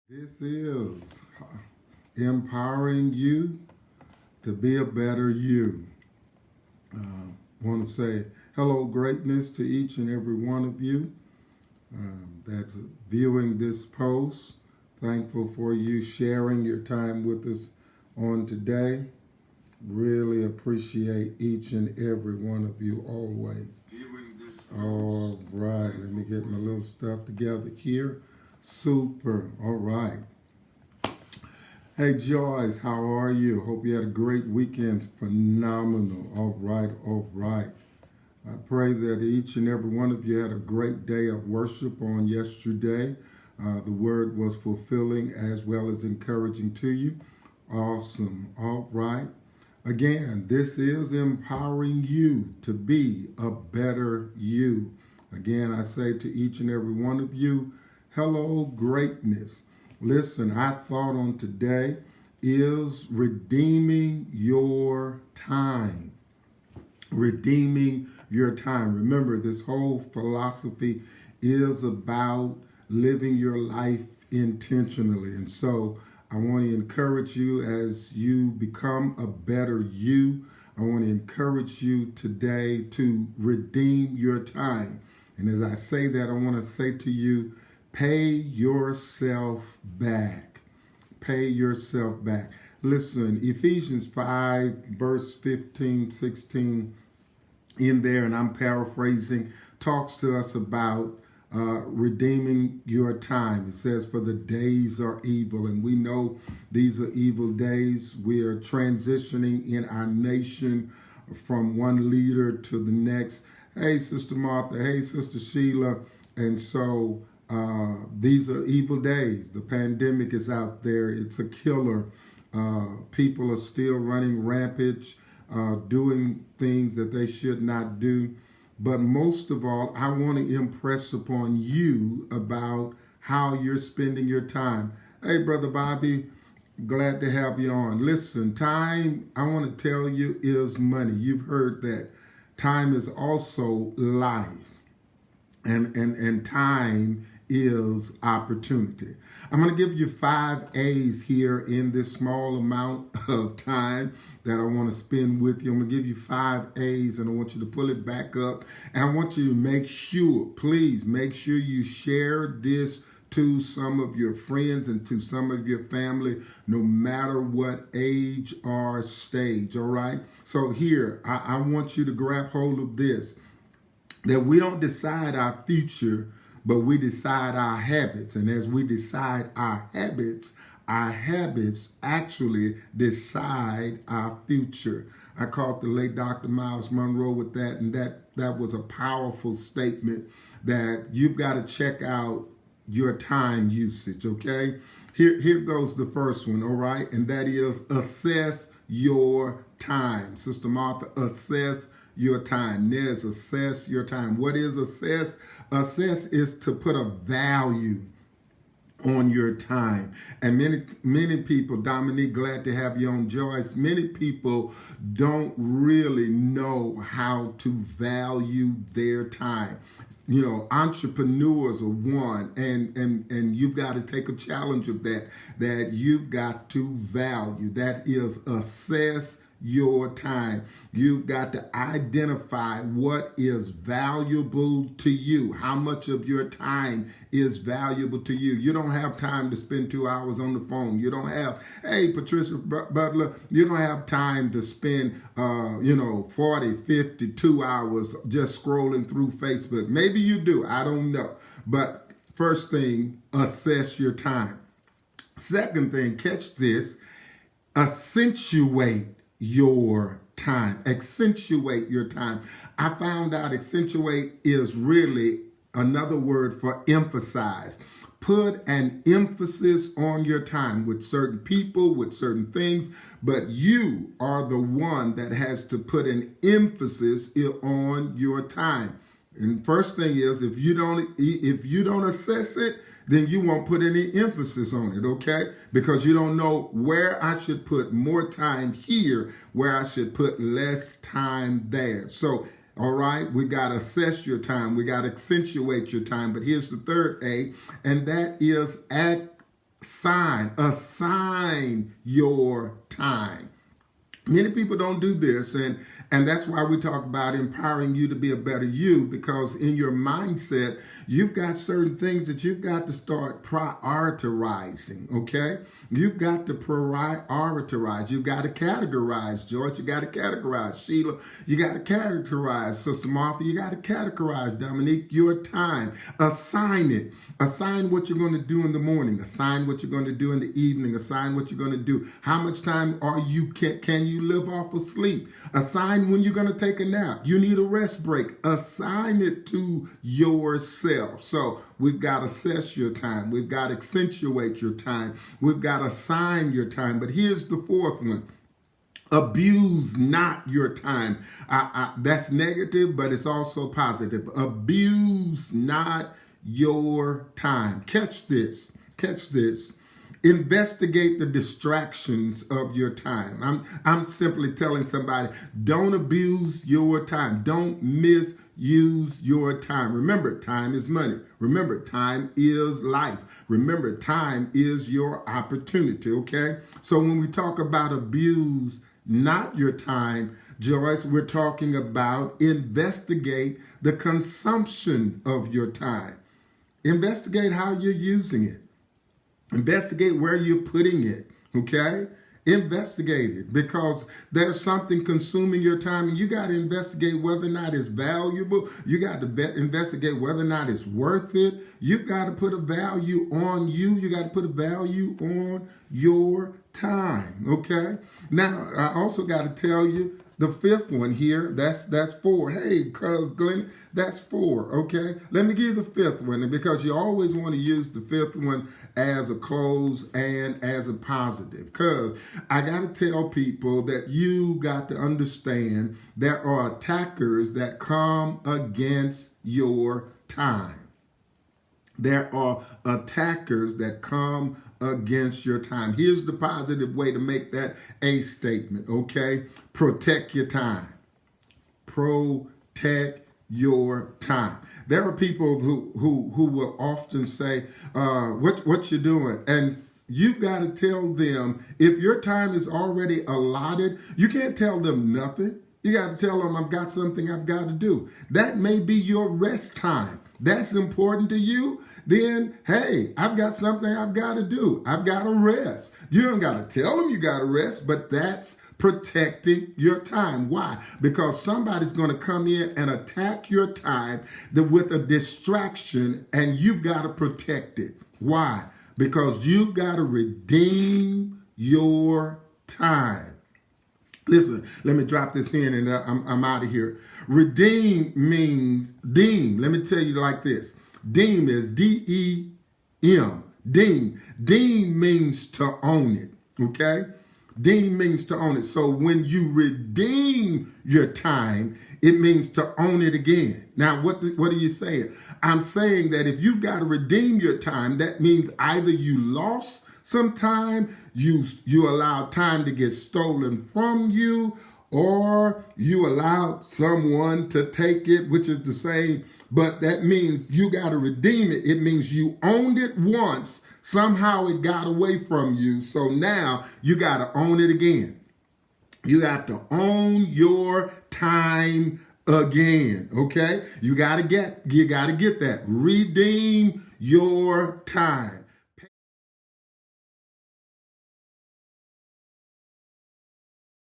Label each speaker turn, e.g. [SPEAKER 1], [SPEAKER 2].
[SPEAKER 1] This is empowering you to be a better you. Want to say hello, greatness, to each and every one of you that's viewing this post. Thankful for you sharing your time with us on today. Really appreciate each and every one of you always. All right, let me get my little stuff together here. Super. All right. Hey Joyce, how are you? Hope you had a great weekend. Phenomenal. All right, all right. I pray that each and every one of you had a great day of worship on yesterday. The word was fulfilling as well as encouraging to you. Awesome. All right. Again, this is empowering you to be a better you. Again, I say to each and every one of you, hello, greatness. Listen, our thought on today is redeeming your time. Redeeming your time. Remember, this whole philosophy is about living your life intentionally. And so I want to encourage you as you become a better you. I want to encourage you today to redeem your time. And as I say that, I want to say to you, pay yourself back. Pay yourself back. Listen, Ephesians 5, verse 15, 16, in there, and I'm paraphrasing, talks to us about redeeming your time. It says, for the days are evil, and we know these are evil days. We are transitioning in our nation from one leader to the next. Hey, Sister Martha. Hey, Sister Sheila. And so these are evil days. The pandemic is out there. It's a killer. People are still running rampage, doing things that they should not do. But most of all, I want to impress upon you about how you're spending your time. Hey, Brother Bobby, glad to have you on. Listen, time, I want to tell you, is money. You've heard that. Time is also life. And time is opportunity. I'm going to give you 5 A's here in this small amount of time that I want to spend with you. I'm going to give you 5 A's, and I want you to pull it back up. And I want you to make sure, please make sure you share this to some of your friends and to some of your family, no matter what age or stage, all right? So here, I want you to grab hold of this, that we don't decide our future, but we decide our habits. And as we decide our habits actually decide our future. I caught the late Dr. Miles Monroe with that, and that was a powerful statement that you've got to check out your time usage, okay? Here goes the first one, all right? And that is assess your time. Sister Martha, assess your time. Nez, assess your time. What is assess? Assess is to put a value on your time. And many people, Dominique, glad to have you on. Joyce, many people don't really know how to value their time. You know, entrepreneurs are one, and you've got to take a challenge of that you've got to value. That is assess your time. You've got to identify what is valuable to you. How much of your time is valuable to you? You don't have time to spend 2 hours on the phone. You don't have, hey, Patricia Butler, you don't have time to spend, 40, 50, 2 hours just scrolling through Facebook. Maybe you do. I don't know. But first thing, assess your time. Second thing, catch this, accentuate your time. Accentuate your time. I found out accentuate is really another word for emphasize. Put an emphasis on your time with certain people, with certain things, but you are the one that has to put an emphasis on your time. And first thing is, if you don't assess it, then you won't put any emphasis on it, okay? Because you don't know where I should put more time here, where I should put less time there. So, all right, we got to assess your time. We got to accentuate your time. But here's the third A, and that is assign your time. Many people don't do this, and that's why we talk about empowering you to be a better you, because in your mindset, you've got certain things that you've got to start prioritizing, okay? You've got to prioritize. You've got to categorize. George, you got to categorize. Sheila, you got to categorize. Sister Martha, you got to categorize. Dominique, your time. Assign it. Assign what you're going to do in the morning. Assign what you're going to do in the evening. Assign what you're going to do. How much time can you live off of sleep? Assign when you're going to take a nap. You need a rest break. Assign it to yourself. So we've got to assess your time. We've got to accentuate your time. We've got to assign your time. But here's the fourth one. Abuse not your time. That's negative, but it's also positive. Abuse not your time. Catch this. Catch this. Investigate the distractions of your time. I'm simply telling somebody, don't abuse your time. Don't misuse your time. Remember, time is money. Remember, time is life. Remember, time is your opportunity, okay? So when we talk about abuse not your time, Joyce, we're talking about investigate the consumption of your time. Investigate how you're using it. Investigate where you're putting it, okay? Investigate it, because there's something consuming your time, and you got to investigate whether or not it's valuable. You got to investigate whether or not it's worth it. You've got to put a value on you. You got to put a value on your time, okay? Now, I also got to tell you, the fifth one here, that's 4. Hey, cuz Glenn, that's 4, okay? Let me give you the fifth one, because you always want to use the fifth one as a close and as a positive. Because I got to tell people that you got to understand there are attackers that come against your time. There are attackers that come against your time. Here's the positive way to make that a statement, okay? Protect your time. Protect your time. There are people who will often say, what you doing? And you've got to tell them, if your time is already allotted, you can't tell them nothing. You got to tell them, I've got something I've got to do. That may be your rest time. That's important to you. Then, hey, I've got something I've got to do. I've got to rest. You don't got to tell them you got to rest, but that's protecting your time. Why? Because somebody's going to come in and attack your time with a distraction, and you've got to protect it. Why? Because you've got to redeem your time. Listen, let me drop this in and I'm out of here. Redeem means, deem, let me tell you like this. Deem is D-E-M. Deem. Deem means to own it, okay? Deem means to own it. So when you redeem your time, it means to own it again. Now, what are you saying? I'm saying that if you've got to redeem your time, that means either you lost some time, you allowed time to get stolen from you, or you allowed someone to take it, which is the same, but that means you got to redeem it. It means you owned it once, somehow it got away from you, so now you got to own it again. You got to own your time again, okay? You got to get that. Redeem your time.